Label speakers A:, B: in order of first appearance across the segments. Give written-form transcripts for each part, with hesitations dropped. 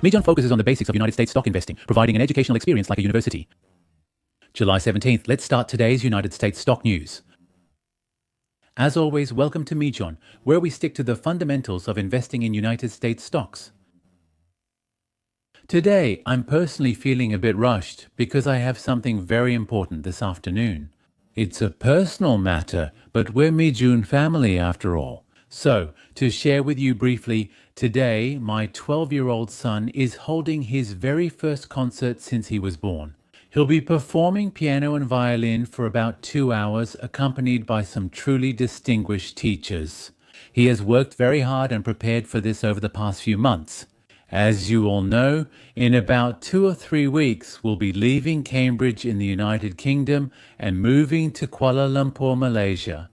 A: Mijon focuses on the basics of United States stock investing, providing an educational experience like a university. July 17th, let's start today's United States stock news. As always, welcome to Mijon, where we stick to the fundamentals of investing in United States stocks. Today, I'm personally feeling a bit rushed because I have something very important this afternoon. It's a personal matter, but we're Mijun family after all. So, to share with you briefly, today my 12-year-old son is holding his very first concert since he was born. He'll be performing piano and violin for about 2 hours, accompanied by some truly distinguished teachers. He has worked very hard and prepared for this over the past few months. As you all know, in about 2 or 3 weeks, we'll be leaving Cambridge in the United Kingdom and moving to Kuala Lumpur, Malaysia.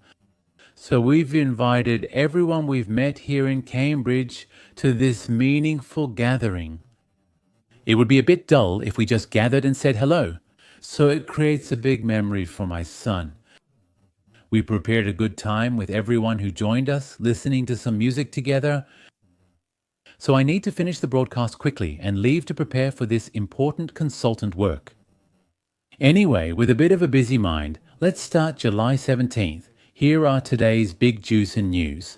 A: So we've invited everyone we've met here in Cambridge to this meaningful gathering. It would be a bit dull if we just gathered and said hello, so it creates a big memory for my son. We prepared a good time with everyone who joined us, listening to some music together. So I need to finish the broadcast quickly and leave to prepare for this important consultant work. Anyway, with a bit of a busy mind, let's start July 17th. Here are today's big juice and news.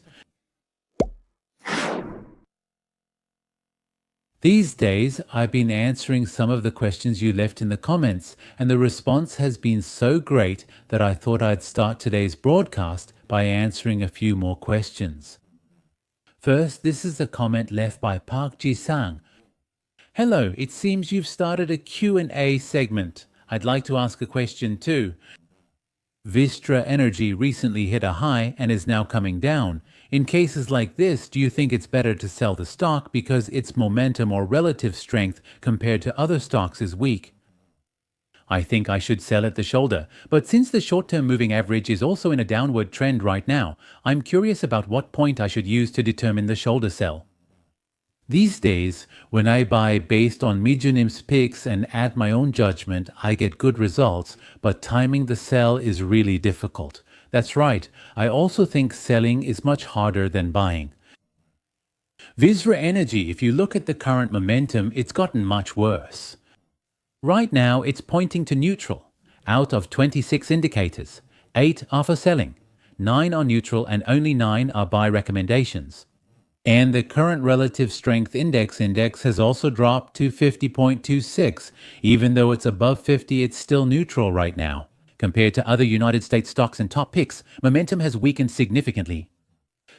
A: These days, I've been answering some of the questions you left in the comments, and the response has been so great that I thought I'd start today's broadcast by answering a few more questions. First, this is a comment left by Park Ji-sang. Hello, it seems you've started a Q&A segment. I'd like to ask a question too. Vistra energy recently hit a high and is now coming down. In cases like this, do you think it's better to sell the stock because its momentum or relative strength compared to other stocks is weak? I think I should sell at the shoulder, but since the short-term moving average is also in a downward trend right now, I'm curious about what point I should use to determine the shoulder sell. These days, when I buy based on Mijunim's picks and add my own judgment, I get good results, but timing the sell is really difficult. That's right, I also think selling is much harder than buying. Vistra Energy, if you look at the current momentum, it's gotten much worse. Right now, it's pointing to neutral. Out of 26 indicators, 8 are for selling, 9 are neutral, and only 9 are buy recommendations. And the current relative strength index has also dropped to 50.26. Even though it's above 50, it's still neutral right now. Compared to other United States stocks and top picks, momentum has weakened significantly.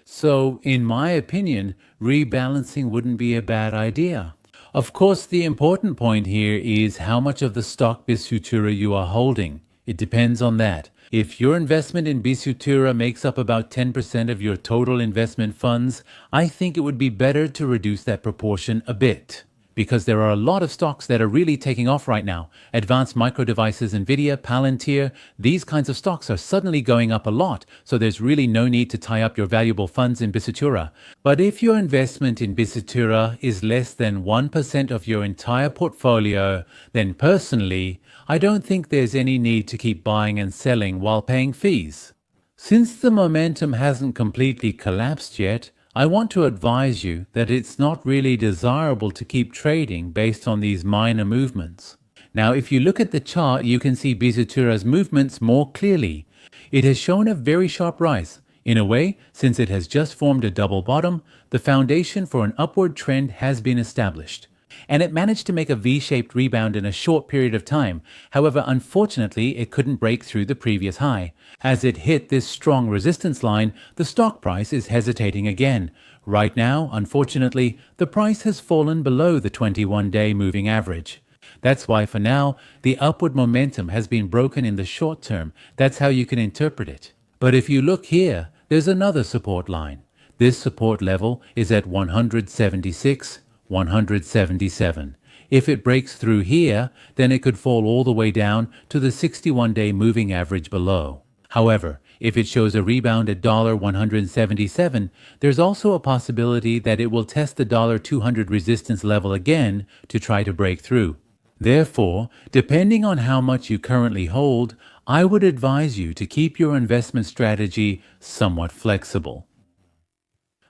A: So, in my opinion, rebalancing wouldn't be a bad idea. Of course, the important point here is how much of the stock Vistra you are holding. It depends on that. If your investment in Vistra makes up about 10% of your total investment funds, I think it would be better to reduce that proportion a bit. Because there are a lot of stocks that are really taking off right now. Advanced micro devices, Nvidia, Palantir, these kinds of stocks are suddenly going up a lot, so there's really no need to tie up your valuable funds in Vistra. But if your investment in Vistra is less than 1% of your entire portfolio, then personally, I don't think there's any need to keep buying and selling while paying fees. Since the momentum hasn't completely collapsed yet, I want to advise you that it's not really desirable to keep trading based on these minor movements. Now, if you look at the chart, you can see Vistra's movements more clearly. It has shown a very sharp rise. In a way, since it has just formed a double bottom, the foundation for an upward trend has been established. And it managed to make a V-shaped rebound in a short period of time. However, unfortunately, it couldn't break through the previous high. As it hit this strong resistance line, the stock price is hesitating again. Right now, unfortunately, the price has fallen below the 21-day moving average. That's why for now, the upward momentum has been broken in the short term. That's how you can interpret it. But if you look here, there's another support line. This support level is at 176. 177. If it breaks through here, then it could fall all the way down to the 61-day moving average below. However, if it shows a rebound at $177, there's also a possibility that it will test the $200 resistance level again to try to break through. Therefore, depending on how much you currently hold, I would advise you to keep your investment strategy somewhat flexible.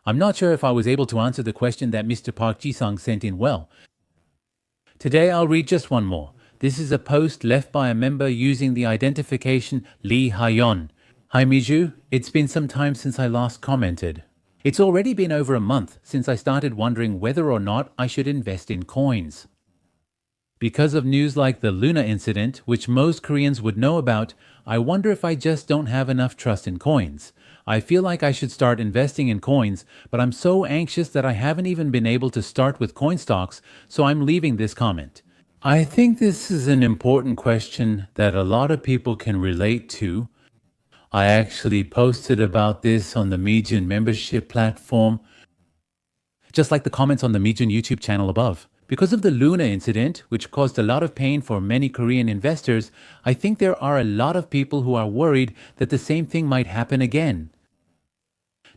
A: I'm not sure if I was able to answer the question that Mr. Park Ji-sung sent in well. Today I'll read just one more. This is a post left by a member using the identification Lee Hayon. Hi Miju, it's been some time since I last commented. It's already been over a month since I started wondering whether or not I should invest in coins. Because of news like the Luna incident, which most Koreans would know about, I wonder if I just don't have enough trust in coins. I feel like I should start investing in coins, but I'm so anxious that I haven't even been able to start with coin stocks, so I'm leaving this comment. I think this is an important question that a lot of people can relate to. I actually posted about this on the Median membership platform, just like the comments on the Median YouTube channel above. Because of the Luna incident, which caused a lot of pain for many Korean investors, I think there are a lot of people who are worried that the same thing might happen again.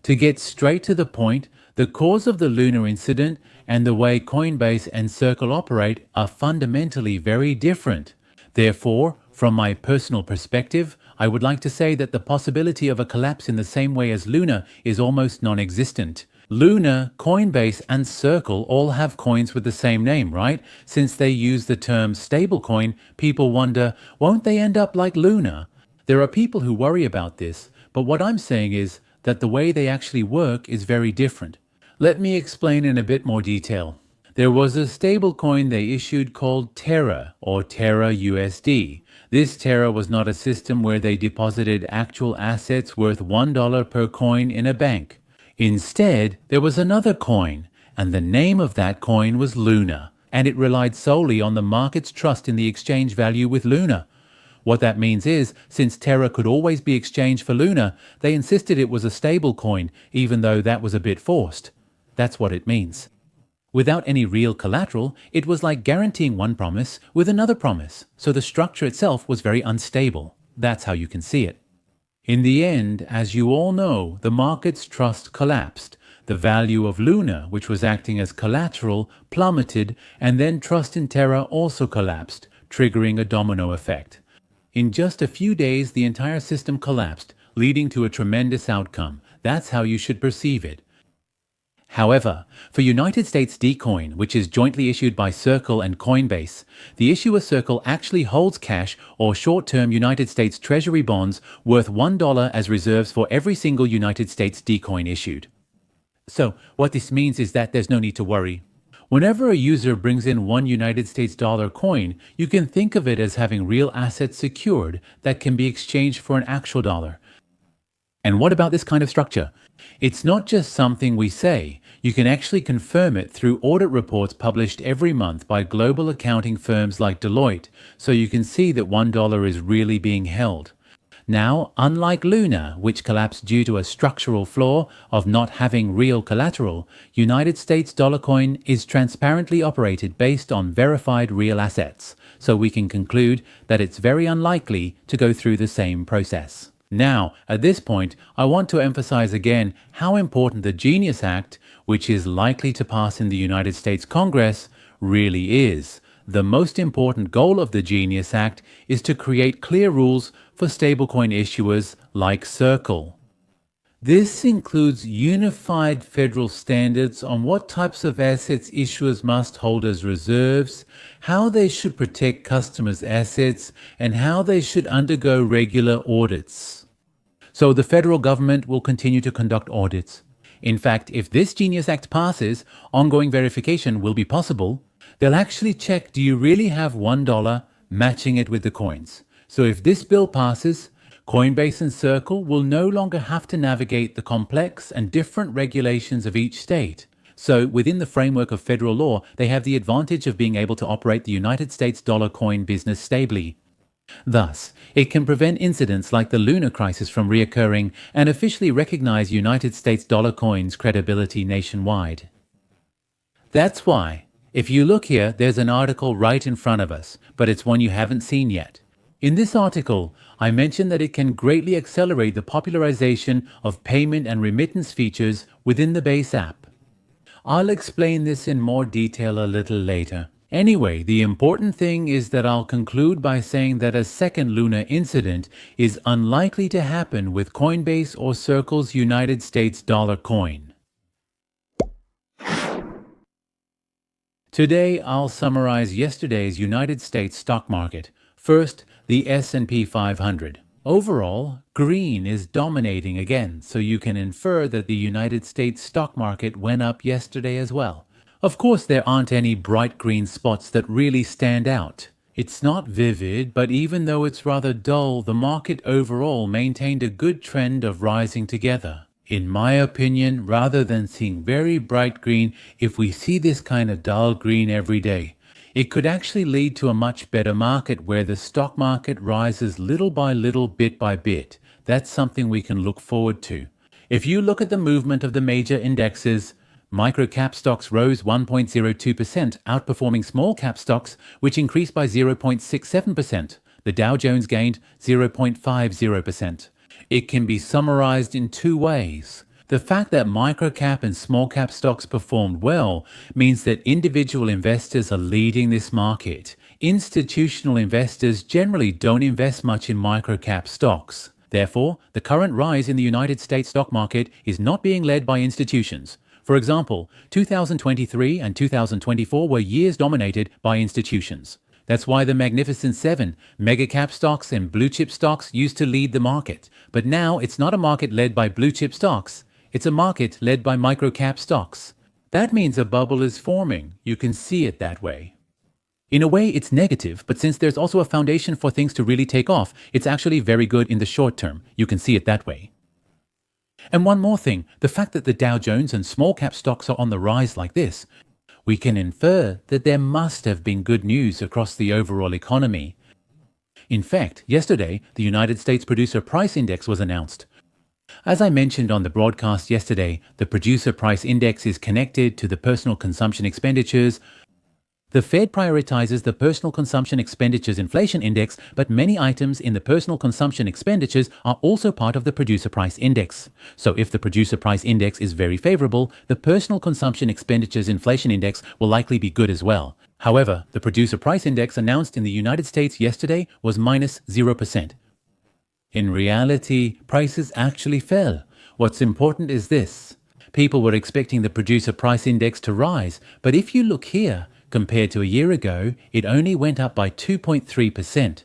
A: To get straight to the point, the cause of the Luna incident and the way Coinbase and Circle operate are fundamentally very different. Therefore, from my personal perspective, I would like to say that the possibility of a collapse in the same way as Luna is almost non-existent. Luna, Coinbase, and Circle all have coins with the same name, right? Since they use the term stablecoin, people wonder, won't they end up like Luna? There are people who worry about this, but what I'm saying is that the way they actually work is very different. Let me explain in a bit more detail. There was a stablecoin they issued called Terra, or Terra USD. This Terra was not a system where they deposited actual assets worth $1 per coin in a bank. Instead, there was another coin, and the name of that coin was Luna, and it relied solely on the market's trust in the exchange value with Luna. What that means is, since Terra could always be exchanged for Luna, they insisted it was a stable coin, even though that was a bit forced. That's what it means. Without any real collateral, it was like guaranteeing one promise with another promise, so the structure itself was very unstable. That's how you can see it. In the end, as you all know, the market's trust collapsed. The value of Luna, which was acting as collateral, plummeted, and then trust in Terra also collapsed, triggering a domino effect. In just a few days, the entire system collapsed, leading to a tremendous outcome. That's how you should perceive it. However, for United States Dcoin, which is jointly issued by Circle and Coinbase, the issuer Circle actually holds cash or short-term United States Treasury bonds worth $1 as reserves for every single United States Dcoin issued. So, what this means is that there's no need to worry. Whenever a user brings in one United States dollar coin, you can think of it as having real assets secured that can be exchanged for an actual dollar. And what about this kind of structure? It's not just something we say. You can actually confirm it through audit reports published every month by global accounting firms like Deloitte, so you can see that $1 is really being held. Now, unlike Luna, which collapsed due to a structural flaw of not having real collateral, United States dollar coin is transparently operated based on verified real assets, so we can conclude that it's very unlikely to go through the same process. Now, at this point, I want to emphasize again how important the Genius Act, which is likely to pass in the United States Congress, really is. The most important goal of the Genius Act is to create clear rules for stablecoin issuers like Circle. This includes unified federal standards on what types of assets issuers must hold as reserves, how they should protect customers' assets, and how they should undergo regular audits. So the federal government will continue to conduct audits. In fact, if this Genius Act passes, ongoing verification will be possible. They'll actually check, do you really have $1, matching it with the coins. So if this bill passes, Coinbase and Circle will no longer have to navigate the complex and different regulations of each state. So within the framework of federal law, they have the advantage of being able to operate the United States dollar coin business stably. Thus, it can prevent incidents like the Luna crisis from reoccurring and officially recognize United States dollar coin's credibility nationwide. That's why, if you look here, there's an article right in front of us, but it's one you haven't seen yet. In this article, I mentioned that it can greatly accelerate the popularization of payment and remittance features within the base app. I'll explain this in more detail a little later. Anyway, the important thing is that I'll conclude by saying that a second Luna incident is unlikely to happen with Coinbase or Circle's United States dollar coin. Today, I'll summarize yesterday's United States stock market. First, the S&P 500. Overall, green is dominating again, so you can infer that the United States stock market went up yesterday as well. Of course, there aren't any bright green spots that really stand out. It's not vivid, but even though it's rather dull, the market overall maintained a good trend of rising together. In my opinion, rather than seeing very bright green, if we see this kind of dull green every day, it could actually lead to a much better market where the stock market rises little by little, bit by bit. That's something we can look forward to. If you look at the movement of the major indexes, micro-cap stocks rose 1.02%, outperforming small-cap stocks, which increased by 0.67%. The Dow Jones gained 0.50%. It can be summarized in two ways. The fact that micro-cap and small-cap stocks performed well means that individual investors are leading this market. Institutional investors generally don't invest much in micro-cap stocks. Therefore, the current rise in the United States stock market is not being led by institutions. For example, 2023 and 2024 were years dominated by institutions. That's why the Magnificent Seven, mega-cap stocks and blue-chip stocks used to lead the market. But now it's not a market led by blue-chip stocks. It's a market led by micro-cap stocks. That means a bubble is forming. You can see it that way. In a way, it's negative, but since there's also a foundation for things to really take off, it's actually very good in the short term. You can see it that way. And one more thing, the fact that the Dow Jones and small-cap stocks are on the rise like this, we can infer that there must have been good news across the overall economy. In fact, yesterday, the United States Producer Price Index was announced. As I mentioned on the broadcast yesterday, the Producer Price Index is connected to the personal consumption expenditures. The Fed prioritizes the Personal Consumption Expenditures Inflation Index, but many items in the Personal Consumption Expenditures are also part of the Producer Price Index. So if the Producer Price Index is very favorable, the Personal Consumption Expenditures Inflation Index will likely be good as well. However, the Producer Price Index announced in the United States yesterday was minus 0%. In reality, prices actually fell. What's important is this. People were expecting the Producer Price Index to rise, but if you look here, compared to a year ago, it only went up by 2.3%.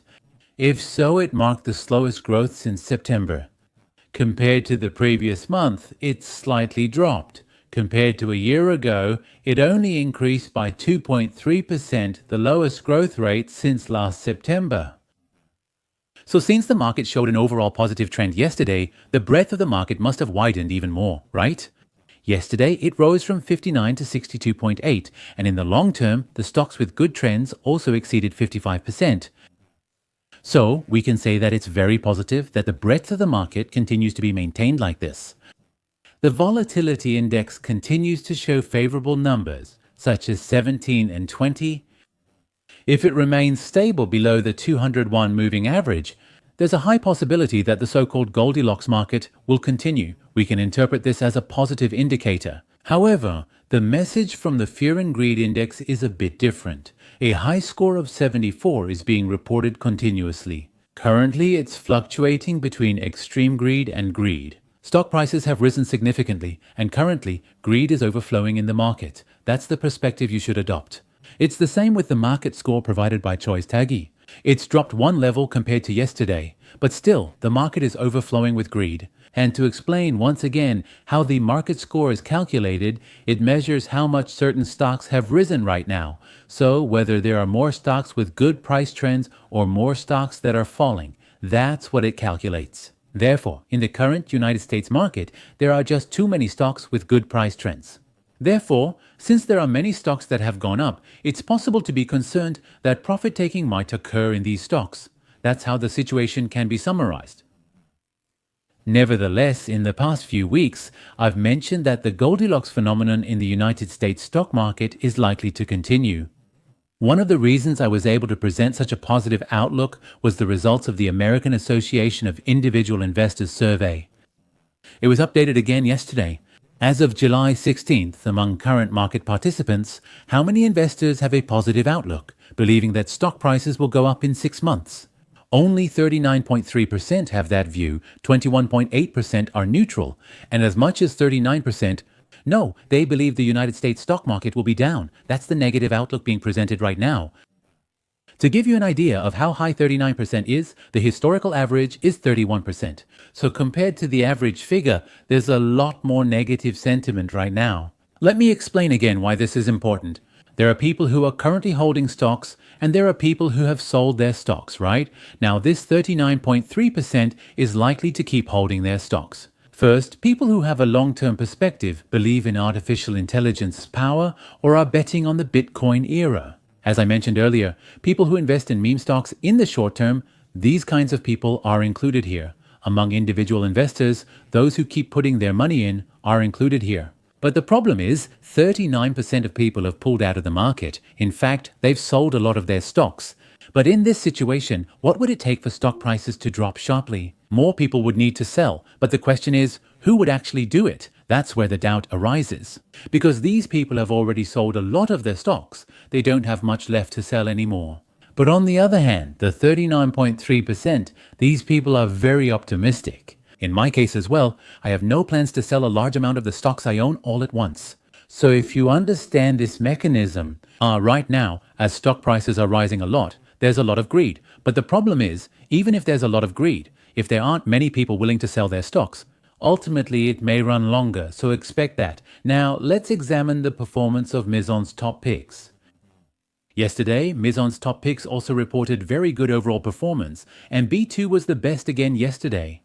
A: If so, it marked the slowest growth since September. Compared to the previous month, it slightly dropped. Compared to a year ago, it only increased by 2.3%, the lowest growth rate since last September. So since the market showed an overall positive trend yesterday, the breadth of the market must have widened even more, right? Yesterday, it rose from 59 to 62.8, and in the long term, the stocks with good trends also exceeded 55%. So, we can say that it's very positive that the breadth of the market continues to be maintained like this. The volatility index continues to show favorable numbers, such as 17 and 20. If it remains stable below the 201 moving average, there's a high possibility that the so-called Goldilocks market will continue. We can interpret this as a positive indicator. However, the message from the Fear and Greed Index is a bit different. A high score of 74 is being reported continuously. Currently, it's fluctuating between extreme greed and greed. Stock prices have risen significantly, and currently, greed is overflowing in the market. That's the perspective you should adopt. It's the same with the market score provided by Choice Taggy. It's dropped one level compared to yesterday, but still, the market is overflowing with greed. And to explain once again how the market score is calculated, it measures how much certain stocks have risen right now. So whether there are more stocks with good price trends or more stocks that are falling, that's what it calculates. Therefore, in the current United States market, there are just too many stocks with good price trends. Therefore, since there are many stocks that have gone up, it's possible to be concerned that profit-taking might occur in these stocks. That's how the situation can be summarized. Nevertheless, in the past few weeks, I've mentioned that the Goldilocks phenomenon in the United States stock market is likely to continue. One of the reasons I was able to present such a positive outlook was the results of the American Association of Individual Investors survey. It was updated again yesterday. As of July 16th, among current market participants, how many investors have a positive outlook, believing that stock prices will go up in 6 months? Only 39.3% have that view, 21.8% are neutral, and as much as 39% No, they believe the United States stock market will be down. That's the negative outlook being presented right now. To give you an idea of how high 39% is, the historical average is 31%. So compared to the average figure, there's a lot more negative sentiment right now. Let me explain again why this is important. There are people who are currently holding stocks, and there are people who have sold their stocks, right? Now, this 39.3% is likely to keep holding their stocks. First, people who have a long-term perspective believe in artificial intelligence's power or are betting on the Bitcoin era. As I mentioned earlier, people who invest in meme stocks in the short term, these kinds of people are included here. Among individual investors, those who keep putting their money in are included here. But the problem is 39% of people have pulled out of the market. In fact, they've sold a lot of their stocks. But in this situation, what would it take for stock prices to drop sharply? More people would need to sell. But the question is, who would actually do it? That's where the doubt arises. Because these people have already sold a lot of their stocks, they don't have much left to sell anymore. But on the other hand, the 39.3%, these people are very optimistic. In my case as well, I have no plans to sell a large amount of the stocks I own all at once. So if you understand this mechanism, right now, as stock prices are rising a lot, there's a lot of greed. But the problem is, even if there's a lot of greed, if there aren't many people willing to sell their stocks, ultimately it may run longer, so expect that. Now, let's examine the performance of Mizon's top picks. Yesterday, Mizon's top picks also reported very good overall performance, and B2 was the best again yesterday.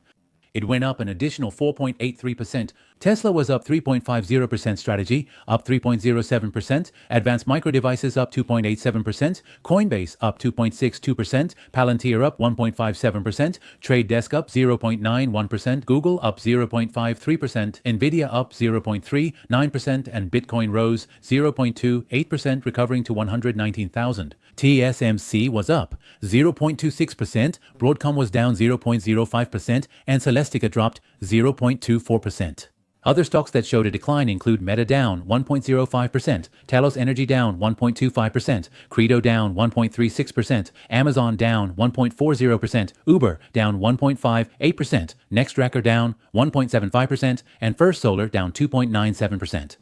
A: It went up an additional 4.83%. Tesla was up 3.50%, Strategy up 3.07%, Advanced Micro Devices up 2.87%, Coinbase up 2.62%, Palantir up 1.57%, Trade Desk up 0.91%, Google up 0.53%, Nvidia up 0.39%, and Bitcoin rose 0.28%, recovering to 119,000. TSMC was up 0.26%, Broadcom was down 0.05%, and Celestica dropped 0.24%. Other stocks that showed a decline include Meta down 1.05%, Talos Energy down 1.25%, Credo down 1.36%, Amazon down 1.40%, Uber down 1.58%, Nextracker down 1.75%, and First Solar down 2.97%.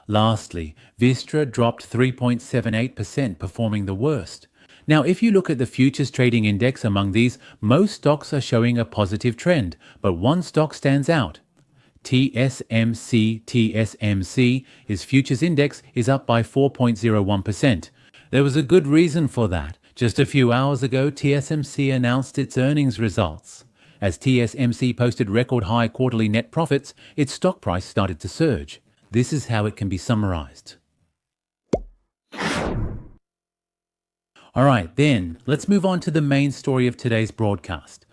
A: Lastly, Vistra dropped 3.78%, performing the worst. Now, if you look at the futures trading index among these, most stocks are showing a positive trend, but one stock stands out. TSMC, his futures index is up by 4.01%. There was a good reason for that. Just a few hours ago, TSMC announced its earnings results. As TSMC posted record high quarterly net profits, its stock price started to surge. This is how it can be summarized. Alright, then, let's move on to the main story of today's broadcast.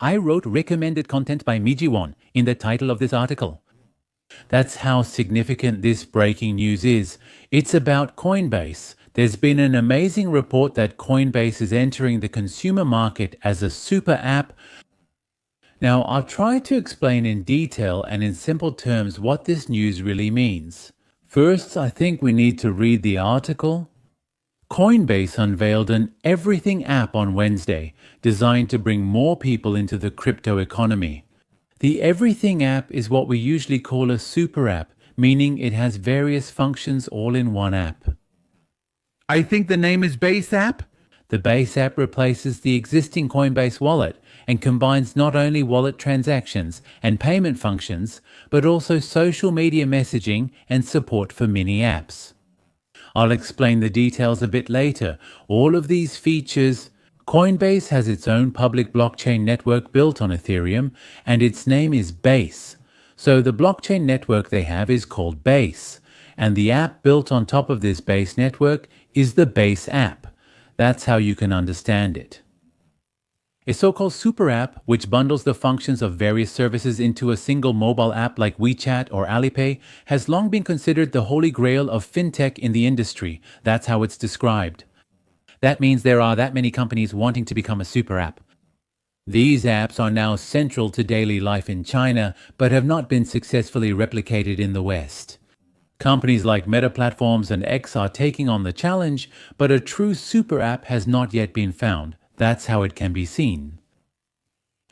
A: I wrote recommended content by Mijiwon in the title of this article. That's how significant this breaking news is. It's about Coinbase. There's been an amazing report that Coinbase is entering the consumer market as a super app. Now, I'll try to explain in detail and in simple terms what this news really means. First, I think we need to read the article. Coinbase unveiled an everything app on Wednesday, designed to bring more people into the crypto economy. The everything app is what we usually call a super app, meaning it has various functions all in one app.
B: I think the name is Base App?
A: The Base app replaces the existing Coinbase wallet and combines not only wallet transactions and payment functions, but also social media messaging and support for mini apps. I'll explain the details a bit later. All of these features, Coinbase has its own public blockchain network built on Ethereum, and its name is Base. So the blockchain network they have is called Base, and the app built on top of this Base network is the Base app. That's how you can understand it. A so-called super app, which bundles the functions of various services into a single mobile app like WeChat or Alipay, has long been considered the holy grail of fintech in the industry. That's how it's described. That means there are that many companies wanting to become a super app. These apps are now central to daily life in China, but have not been successfully replicated in the West. Companies like Meta Platforms and X are taking on the challenge, but a true super app has not yet been found. That's how it can be seen.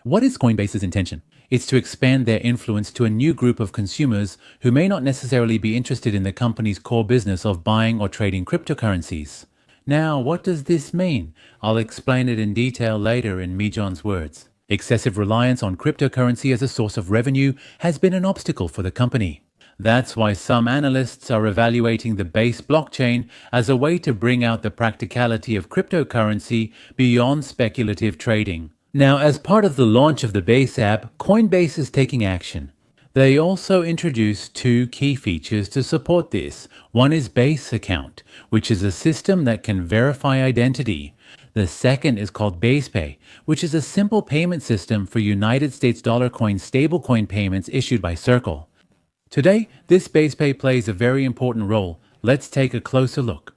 A: What is Coinbase's intention? It's to expand their influence to a new group of consumers who may not necessarily be interested in the company's core business of buying or trading cryptocurrencies. Now, what does this mean? I'll explain it in detail later in Mijon's words. Excessive reliance on cryptocurrency as a source of revenue has been an obstacle for the company. That's why some analysts are evaluating the Base blockchain as a way to bring out the practicality of cryptocurrency beyond speculative trading. Now, as part of the launch of the Base app, Coinbase is taking action. They also introduced two key features to support this. One is Base Account, which is a system that can verify identity. The second is called BasePay, which is a simple payment system for United States dollar coin stablecoin payments issued by Circle. Today, this BasePay plays a very important role. Let's take a closer look.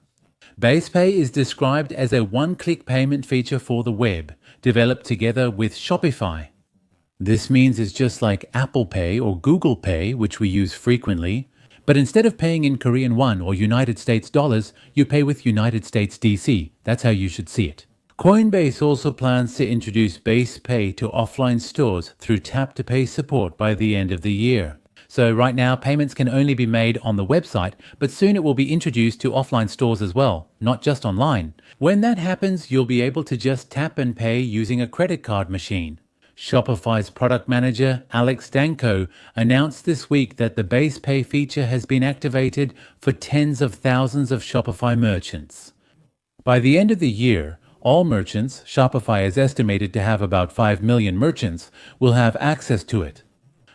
A: BasePay is described as a one-click payment feature for the web, developed together with Shopify. This means it's just like Apple Pay or Google Pay, which we use frequently, but instead of paying in Korean won or United States dollars, you pay with United States DC. That's how you should see it. Coinbase also plans to introduce BasePay to offline stores through tap-to-pay support by the end of the year. So right now, payments can only be made on the website, but soon it will be introduced to offline stores as well, not just online. When that happens, you'll be able to just tap and pay using a credit card machine. Shopify's product manager, Alex Danko, announced this week that the BasePay feature has been activated for tens of thousands of Shopify merchants. By the end of the year, all merchants, Shopify is estimated to have about 5 million merchants, will have access to it.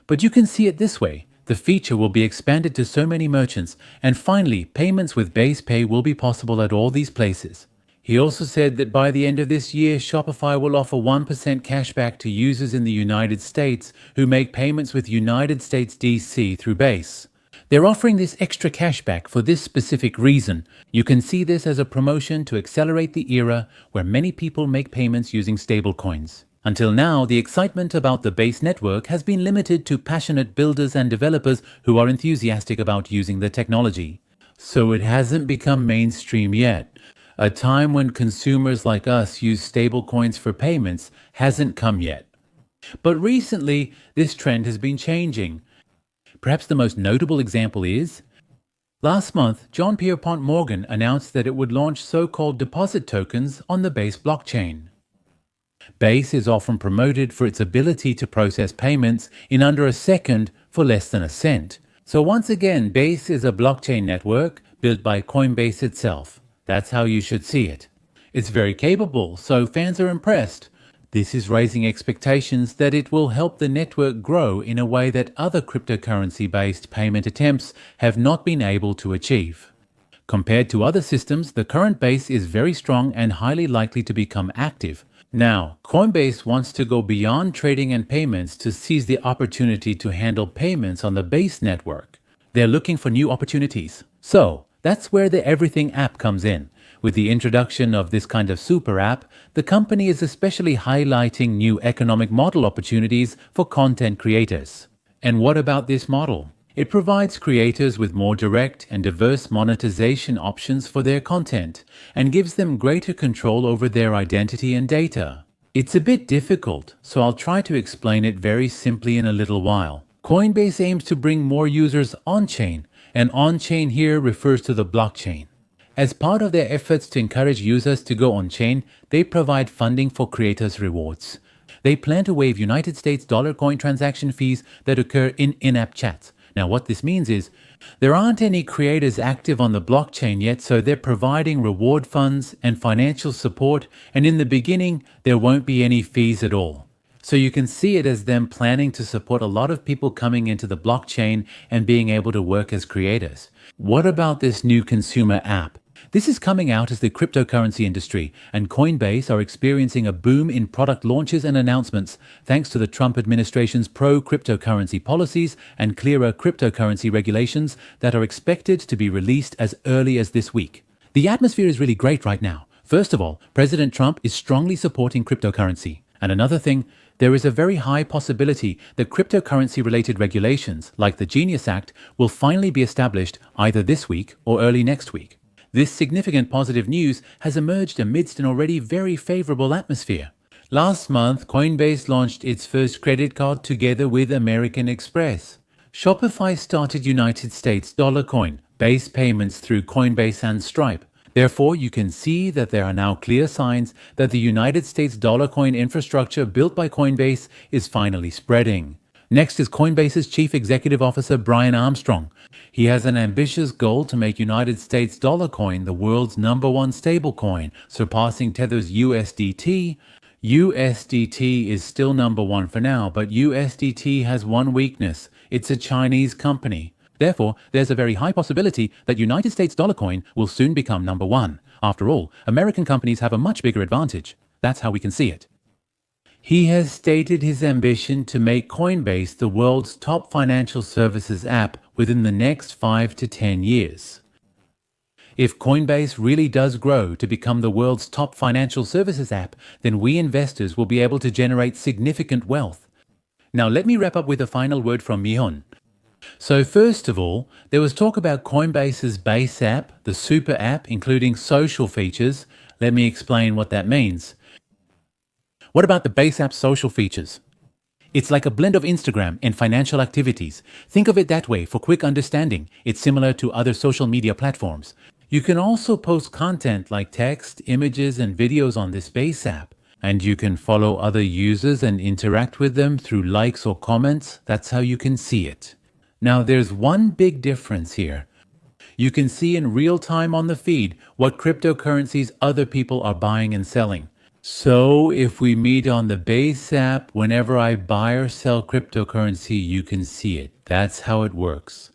A: But you can see it this way. The feature will be expanded to so many merchants, and finally, payments with BasePay will be possible at all these places. He also said that by the end of this year, Shopify will offer 1% cashback to users in the United States who make payments with United States DC through Base. They're offering this extra cashback for this specific reason. You can see this as a promotion to accelerate the era where many people make payments using stablecoins. Until now, the excitement about the Base network has been limited to passionate builders and developers who are enthusiastic about using the technology. So it hasn't become mainstream yet. A time when consumers like us use stablecoins for payments hasn't come yet. But recently, this trend has been changing. Perhaps the most notable example is, last month, John Pierpont Morgan announced that it would launch so-called deposit tokens on the Base blockchain. Base is often promoted for its ability to process payments in under a second for less than a cent. So once again, Base is a blockchain network built by Coinbase itself. That's how you should see it. It's very capable, so fans are impressed. This is raising expectations that it will help the network grow in a way that other cryptocurrency-based payment attempts have not been able to achieve. Compared to other systems, the current Base is very strong and highly likely to become active. Now, Coinbase wants to go beyond trading and payments to seize the opportunity to handle payments on the Base network. They're looking for new opportunities. So, that's where the Everything app comes in. With the introduction of this kind of super app, the company is especially highlighting new economic model opportunities for content creators. And what about this model? It provides creators with more direct and diverse monetization options for their content and gives them greater control over their identity and data. It's a bit difficult, so I'll try to explain it very simply in a little while. Coinbase aims to bring more users on-chain, and on-chain here refers to the blockchain. As part of their efforts to encourage users to go on-chain, they provide funding for creators' rewards. They plan to waive United States dollar coin transaction fees that occur in in-app chats. Now, what this means is there aren't any creators active on the blockchain yet, so they're providing reward funds and financial support, and in the beginning, there won't be any fees at all. So you can see it as them planning to support a lot of people coming into the blockchain and being able to work as creators. What about this new consumer app? This is coming out as the cryptocurrency industry, and Coinbase are experiencing a boom in product launches and announcements thanks to the Trump administration's pro-cryptocurrency policies and clearer cryptocurrency regulations that are expected to be released as early as this week. The atmosphere is really great right now. First of all, President Trump is strongly supporting cryptocurrency. And another thing, there is a very high possibility that cryptocurrency-related regulations, like the Genius Act, will finally be established either this week or early next week. This significant positive news has emerged amidst an already very favorable atmosphere. Last month, Coinbase launched its first credit card together with American Express. Shopify started United States dollar coin based payments through Coinbase and Stripe. Therefore, you can see that there are now clear signs that the United States dollar coin infrastructure built by Coinbase is finally spreading. Next is Coinbase's Chief Executive Officer Brian Armstrong. He has an ambitious goal to make United States dollar coin the world's #1 stablecoin, surpassing Tether's USDT. USDT is still #1 for now, but USDT has one weakness. It's a Chinese company. Therefore, there's a very high possibility that United States dollar coin will soon become #1. After all, American companies have a much bigger advantage. That's how we can see it. He has stated his ambition to make Coinbase the world's top financial services app within the next 5 to 10 years. If Coinbase really does grow to become the world's top financial services app, then we investors will be able to generate significant wealth. Now let me wrap up with a final word from Mihon. So first of all, there was talk about Coinbase's base app, the super app, including social features. Let me explain what that means. What about the base app's social features? It's like a blend of Instagram and financial activities. Think of it that way for quick understanding. It's similar to other social media platforms. You can also post content like text, images, and videos on this base app. And you can follow other users and interact with them through likes or comments. That's how you can see it. Now, there's one big difference here. You can see in real time on the feed what cryptocurrencies other people are buying and selling. So if we meet on the base app, whenever I buy or sell cryptocurrency, you can see it. That's how it works.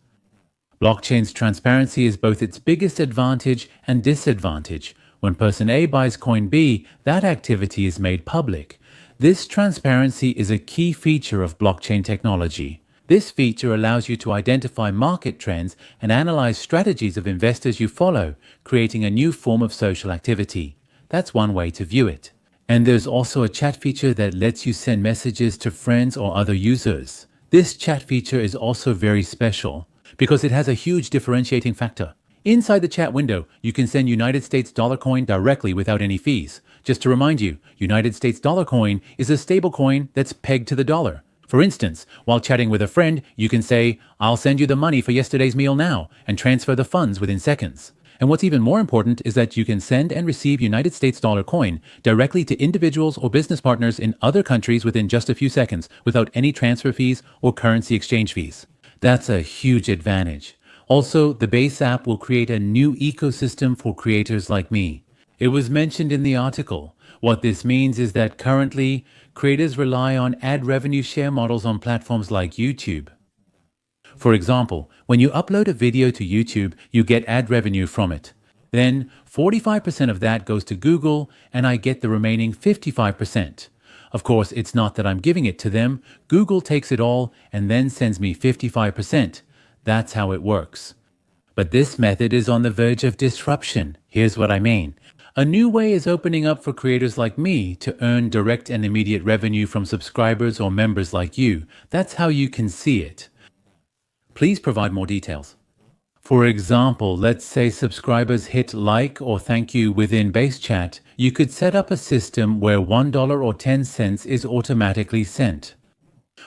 A: Blockchain's transparency is both its biggest advantage and disadvantage. When person A buys coin B, that activity is made public. This transparency is a key feature of blockchain technology. This feature allows you to identify market trends and analyze strategies of investors you follow, creating a new form of social activity. That's one way to view it. And there's also a chat feature that lets you send messages to friends or other users. This chat feature is also very special because it has a huge differentiating factor. Inside the chat window, you can send United States dollar coin directly without any fees. Just to remind you, United States dollar coin is a stable coin that's pegged to the dollar. For instance, while chatting with a friend, you can say, "I'll send you the money for yesterday's meal now," and transfer the funds within seconds. And what's even more important is that you can send and receive United States dollar coin directly to individuals or business partners in other countries within just a few seconds without any transfer fees or currency exchange fees. That's a huge advantage. Also, the base app will create a new ecosystem for creators like me. It was mentioned in the article. What this means is that currently, creators rely on ad revenue share models on platforms like YouTube. For example, when you upload a video to YouTube, you get ad revenue from it. Then 45% of that goes to Google, and I get the remaining 55%. Of course, it's not that I'm giving it to them. Google takes it all and then sends me 55%. That's how it works. But this method is on the verge of disruption. Here's what I mean. A new way is opening up for creators like me to earn direct and immediate revenue from subscribers or members like you. That's how you can see it. Please provide more details. For example, let's say subscribers hit like or thank you within base chat. You could set up a system where $1 or 10 cents is automatically sent.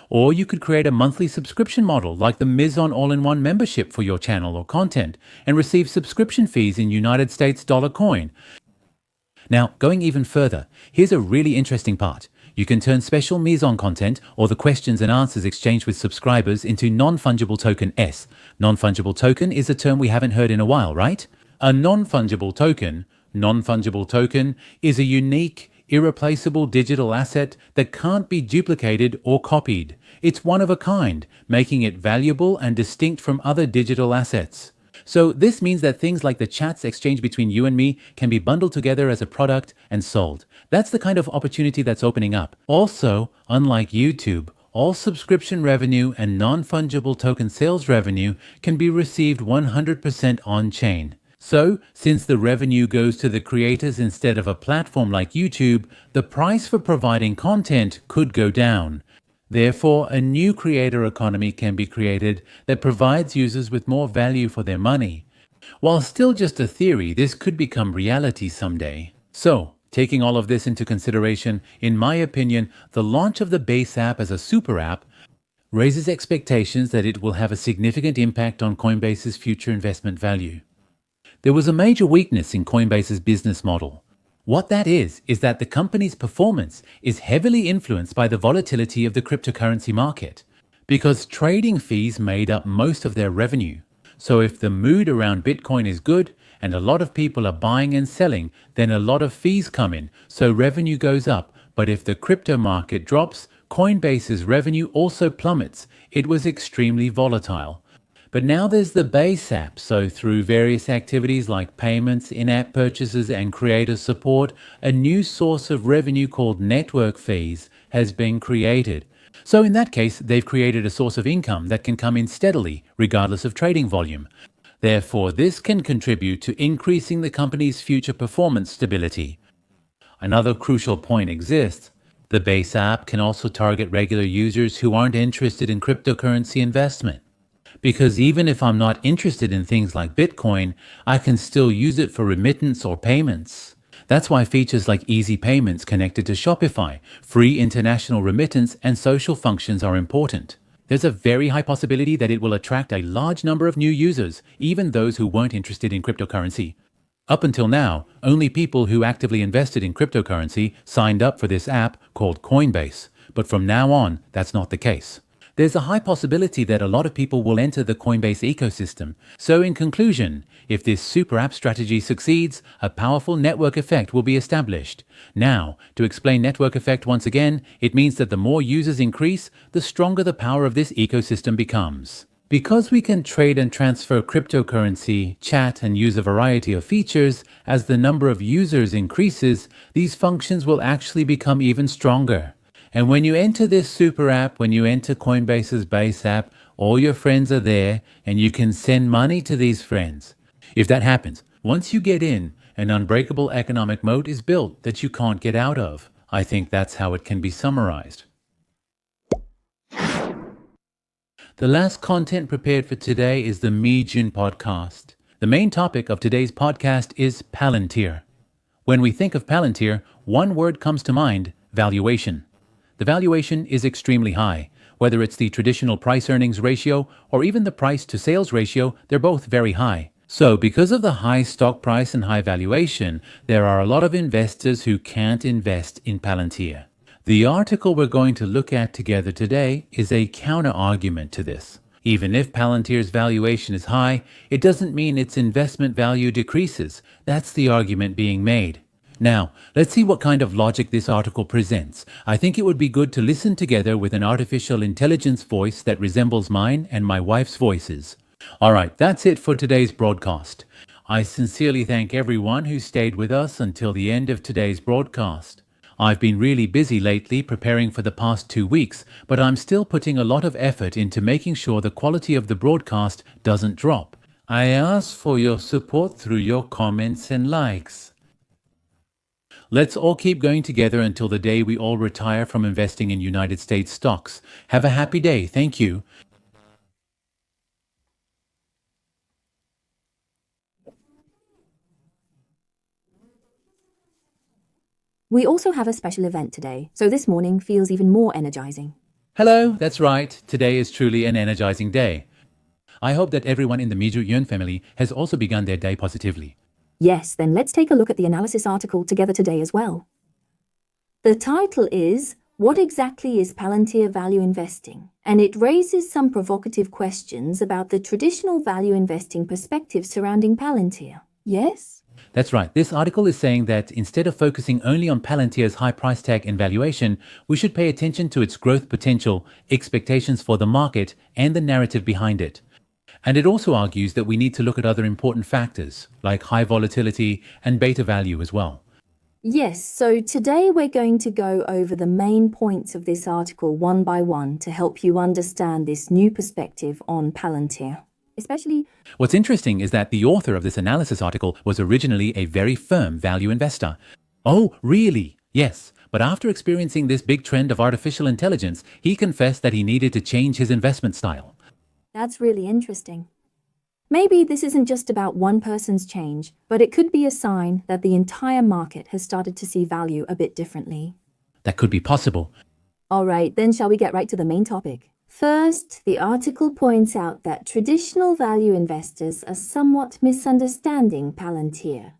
A: Or you could create a monthly subscription model like the Mizon All-in-One membership for your channel or content and receive subscription fees in United States dollar coin. Now, going even further, here's a really interesting part. You can turn special Mizon content or the questions and answers exchanged with subscribers into non-fungible token S. Non-fungible token is a term we haven't heard in a while, right? A non-fungible token is a unique, irreplaceable digital asset that can't be duplicated or copied. It's one of a kind, making it valuable and distinct from other digital assets. So this means that things like the chats exchanged between you and me can be bundled together as a product and sold. That's the kind of opportunity that's opening up. Also, unlike YouTube, all subscription revenue and non-fungible token sales revenue can be received 100% on-chain. So, since the revenue goes to the creators instead of a platform like YouTube, the price for providing content could go down. Therefore, a new creator economy can be created that provides users with more value for their money. While still just a theory, this could become reality someday. So, Taking all of this into consideration, in my opinion, the launch of the Base app as a super app raises expectations that it will have a significant impact on Coinbase's future investment value. There was a major weakness in Coinbase's business model. What that is that the company's performance is heavily influenced by the volatility of the cryptocurrency market, because trading fees made up most of their revenue. So if the mood around Bitcoin is good and a lot of people are buying and selling, then a lot of fees come in, so revenue goes up. But if the crypto market drops, Coinbase's revenue also plummets. It was extremely volatile. But now there's the Base app, so through various activities like payments, in-app purchases, and creator support, a new source of revenue called network fees has been created. So in that case, they've created a source of income that can come in steadily, regardless of trading volume. Therefore, this can contribute to increasing the company's future performance stability. Another crucial point exists. The Base app can also target regular users who aren't interested in cryptocurrency investment. Because even if I'm not interested in things like Bitcoin, I can still use it for remittance or payments. That's why features like easy payments connected to Shopify, free international remittance, and social functions are important. There's a very high possibility that it will attract a large number of new users, even those who weren't interested in cryptocurrency. Up until now, only people who actively invested in cryptocurrency signed up for this app called Coinbase. But from now on, that's not the case. There's a high possibility that a lot of people will enter the Coinbase ecosystem. So in conclusion, if this super app strategy succeeds, a powerful network effect will be established. Now, to explain network effect once again, it means that the more users increase, the stronger the power of this ecosystem becomes. Because we can trade and transfer cryptocurrency, chat, and use a variety of features, as the number of users increases, these functions will actually become even stronger. And when you enter this super app, when you enter Coinbase's Base app, all your friends are there and you can send money to these friends. If that happens, once you get in, an unbreakable economic moat is built that you can't get out of. I think that's how it can be summarized. The last content prepared for today is the Me June podcast. The main topic of today's podcast is Palantir. When we think of Palantir, one word comes to mind: valuation. The valuation is extremely high. Whether it's the traditional price-earnings ratio or even the price-to-sales ratio, they're both very high. So because of the high stock price and high valuation, there are a lot of investors who can't invest in Palantir. The article we're going to look at together today is a counter-argument to this. Even if Palantir's valuation is high, it doesn't mean its investment value decreases. That's the argument being made. Now, let's see what kind of logic this article presents. I think it would be good to listen together with an artificial intelligence voice that resembles mine and my wife's voices. Alright, that's it for today's broadcast. I sincerely thank everyone who stayed with us until the end of today's broadcast. I've been really busy lately preparing for the past 2 weeks, but I'm still putting a lot of effort into making sure the quality of the broadcast doesn't drop. I ask for your support through your comments and likes. Let's all keep going together until the day we all retire from investing in United States stocks. Have a happy day. Thank you.
C: We also have a special event today, so this morning feels even more energizing.
A: Hello, that's right. Today is truly an energizing day. I hope that everyone in the Mijut Yun family has also begun their day positively.
C: Yes, then let's take a look at the analysis article together today as well. The title is, What Exactly is Palantir Value Investing? And it raises some provocative questions about the traditional value investing perspective surrounding Palantir. Yes?
A: That's right. This article is saying that instead of focusing only on Palantir's high price tag and valuation, we should pay attention to its growth potential, expectations for the market, and the narrative behind it. And it also argues that we need to look at other important factors, like high volatility and beta value as well.
C: Yes, so today we're going to go over the main points of this article one by one to help you understand this new perspective on Palantir. Especially,
A: what's interesting is that the author of this analysis article was originally a very firm value investor. Oh, really? Yes. But after experiencing this big trend of artificial intelligence, he confessed that he needed to change his investment style.
C: That's really interesting. Maybe this isn't just about one person's change, but it could be a sign that the entire market has started to see value a bit differently.
A: That could be possible.
C: All right, then shall we get right to the main topic? First, the article points out that traditional value investors are somewhat misunderstanding Palantir,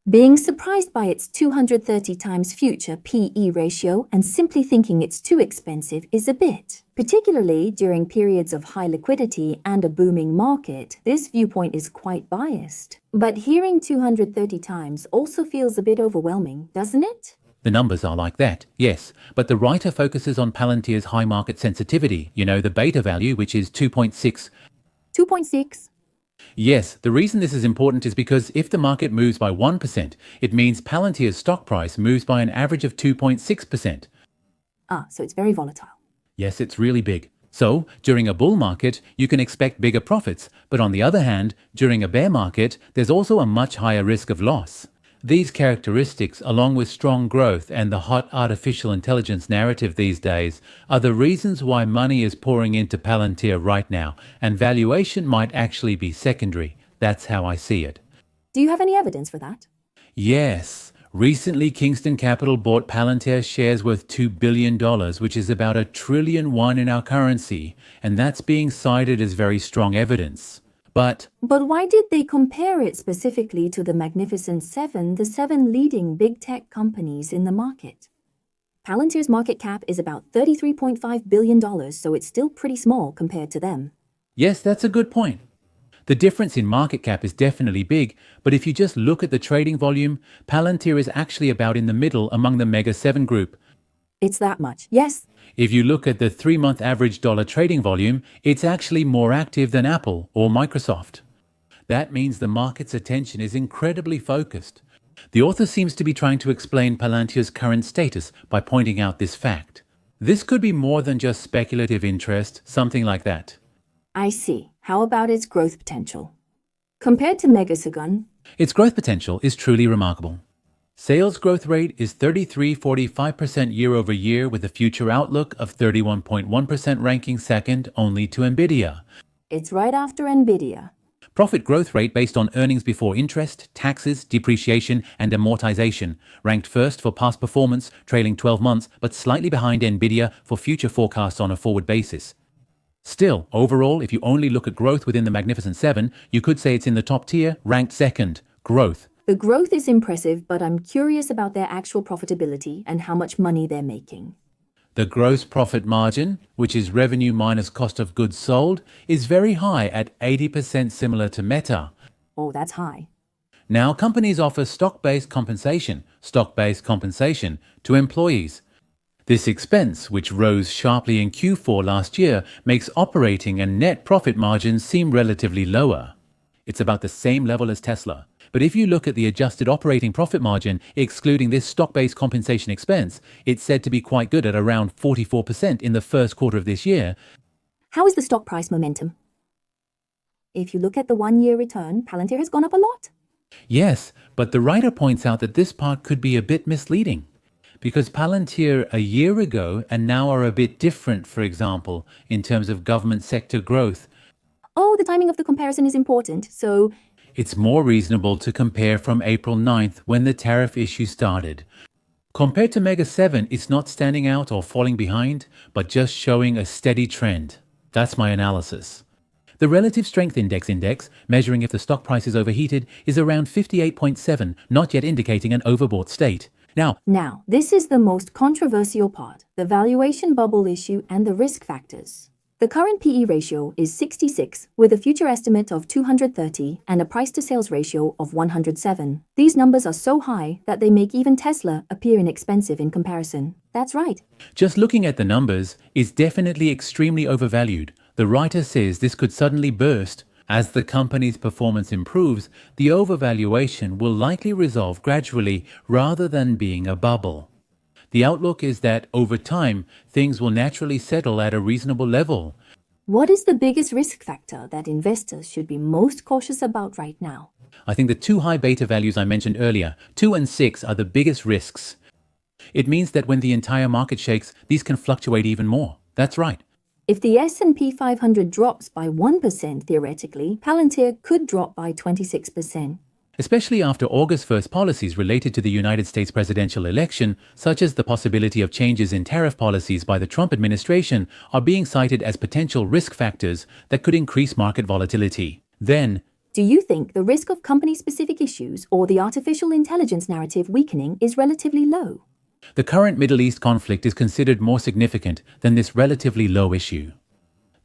C: being surprised by its 230 times future PE ratio and simply thinking it's too expensive is a bit. Particularly during periods of high liquidity and a booming market, this viewpoint is quite biased. But hearing 230 times also feels a bit overwhelming, doesn't it?
A: The numbers are like that, yes, but the writer focuses on Palantir's high market sensitivity, the beta value, which is 2.6.
C: 2.6.
A: Yes, the reason this is important is because if the market moves by 1%, it means Palantir's stock price moves by an average of 2.6%.
C: So it's very volatile.
A: Yes, it's really big. So, during a bull market, you can expect bigger profits, but on the other hand, during a bear market, there's also a much higher risk of loss. These characteristics, along with strong growth and the hot artificial intelligence narrative these days, are the reasons why money is pouring into Palantir right now, and valuation might actually be secondary. That's how I see it.
C: Do you have any evidence for that?
A: Yes. Recently, Kingston Capital bought Palantir shares worth $2 billion, which is about $1 trillion in our currency, and that's being cited as very strong evidence. But
C: why did they compare it specifically to the Magnificent Seven, the 7 leading big tech companies in the market? Palantir's market cap is about $33.5 billion, so it's still pretty small compared to them.
A: yes, that's a good point. The difference in market cap is definitely big, but if you just look at the trading volume, Palantir is actually about in the middle among the Mega 7 group.
C: It's that much, yes.
A: If you look at the 3-month average dollar trading volume, it's actually more active than Apple or Microsoft. That means the market's attention is incredibly focused. The author seems to be trying to explain Palantir's current status by pointing out this fact. This could be more than just speculative interest, something like that.
C: I see. How about its growth potential? Compared to Megasegun,
A: Its growth potential is truly remarkable. Sales growth rate is 33.45% year over year with a future outlook of 31.1% ranking second only to Nvidia.
C: it's right after Nvidia.
A: Profit growth rate based on earnings before interest, taxes, depreciation, and amortization, ranked first for past performance, trailing 12 months, but slightly behind Nvidia for future forecasts on a forward basis. Still, overall, if you only look at growth within the Magnificent Seven, you could say it's in the top tier, ranked second. Growth.
C: The growth is impressive, but I'm curious about their actual profitability and how much money they're making.
A: The gross profit margin, which is revenue minus cost of goods sold, is very high at 80%, similar to Meta.
C: Oh, that's high.
A: Now, companies offer stock-based compensation to employees. This expense, which rose sharply in Q4 last year, makes operating and net profit margins seem relatively lower. It's about the same level as Tesla. But if you look at the adjusted operating profit margin, excluding this stock-based compensation expense, it's said to be quite good at around 44% in the first quarter of this year.
C: How is the stock price momentum? If you look at the 1-year return, Palantir has gone up a lot.
A: Yes, but the writer points out that this part could be a bit misleading. Because Palantir a year ago and now are a bit different, for example, in terms of government sector growth.
C: Oh, the timing of the comparison is important, so
A: It's more reasonable to compare from April 9th when the tariff issue started. Compared to Mega 7, it's not standing out or falling behind, but just showing a steady trend. That's my analysis. The Relative Strength Index, measuring if the stock price is overheated, is around 58.7, not yet indicating an overbought state.
C: Now, this is the most controversial part, the valuation bubble issue and the risk factors. The current PE ratio is 66, with a future estimate of 230 and a price-to-sales ratio of 107. These numbers are so high that they make even Tesla appear inexpensive in comparison. That's right.
A: Just looking at the numbers is definitely extremely overvalued. The writer says this could suddenly burst. As the company's performance improves, the overvaluation will likely resolve gradually rather than being a bubble. The outlook is that over time, things will naturally settle at a reasonable level.
C: What is the biggest risk factor that investors should be most cautious about right now?
A: I think the 2 high beta values I mentioned earlier, 2 and 6, are the biggest risks. It means that when the entire market shakes, these can fluctuate even more. That's right.
C: If the S&P 500 drops by 1%, theoretically, Palantir could drop by 26%.
A: Especially after August 1st policies related to the United States presidential election, such as the possibility of changes in tariff policies by the Trump administration, are being cited as potential risk factors that could increase market volatility. Then,
C: do you think the risk of company-specific issues or the artificial intelligence narrative weakening is relatively low?
A: the current Middle East conflict is considered more significant than this relatively low issue.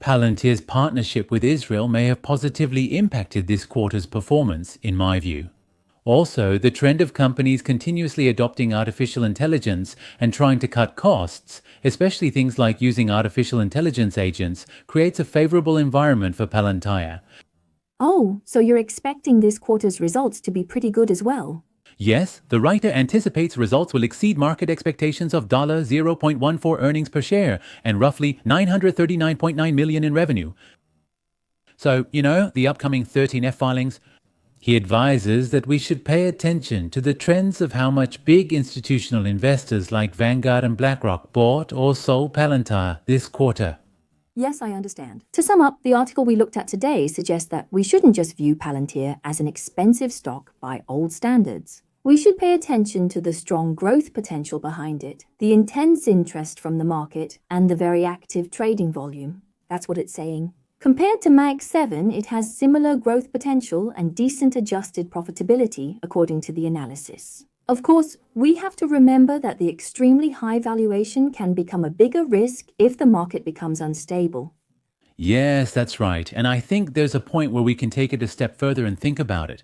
A: Palantir's partnership with Israel may have positively impacted this quarter's performance, in my view. Also, the trend of companies continuously adopting artificial intelligence and trying to cut costs, especially things like using artificial intelligence agents, creates a favorable environment for Palantir.
C: Oh, so you're expecting this quarter's results to be pretty good as well?
A: Yes, the writer anticipates results will exceed market expectations of $0.14 earnings per share and roughly $939.9 million in revenue. So, the upcoming 13F filings. He advises that we should pay attention to the trends of how much big institutional investors like Vanguard and BlackRock bought or sold Palantir this quarter.
C: Yes, I understand. To sum up, the article we looked at today suggests that we shouldn't just view Palantir as an expensive stock by old standards. We should pay attention to the strong growth potential behind it, the intense interest from the market, and the very active trading volume. That's what it's saying. Compared to Mag 7, it has similar growth potential and decent adjusted profitability, according to the analysis. Of course, we have to remember that the extremely high valuation can become a bigger risk if the market becomes unstable.
A: Yes, that's right. And I think there's a point where we can take it a step further and think about it.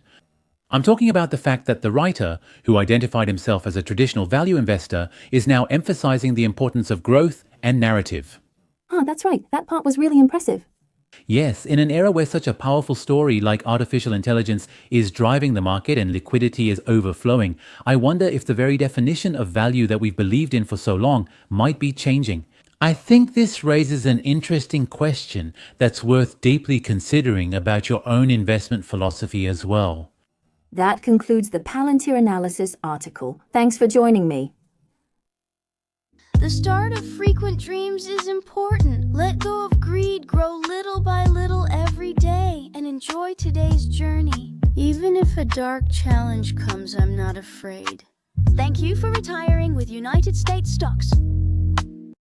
A: I'm talking about the fact that the writer, who identified himself as a traditional value investor, is now emphasizing the importance of growth and narrative.
C: Ah, that's right. That part was really impressive.
A: Yes, in an era where such a powerful story like artificial intelligence is driving the market and liquidity is overflowing, I wonder if the very definition of value that we've believed in for so long might be changing. I think this raises an interesting question that's worth deeply considering about your own investment philosophy as well.
C: That concludes the Palantir Analysis article. Thanks for joining me.
D: The start of frequent dreams is important. Let go of greed, grow little by little every day, and enjoy today's journey. Even if a dark challenge comes, I'm not afraid. Thank you for retiring with United States Stocks.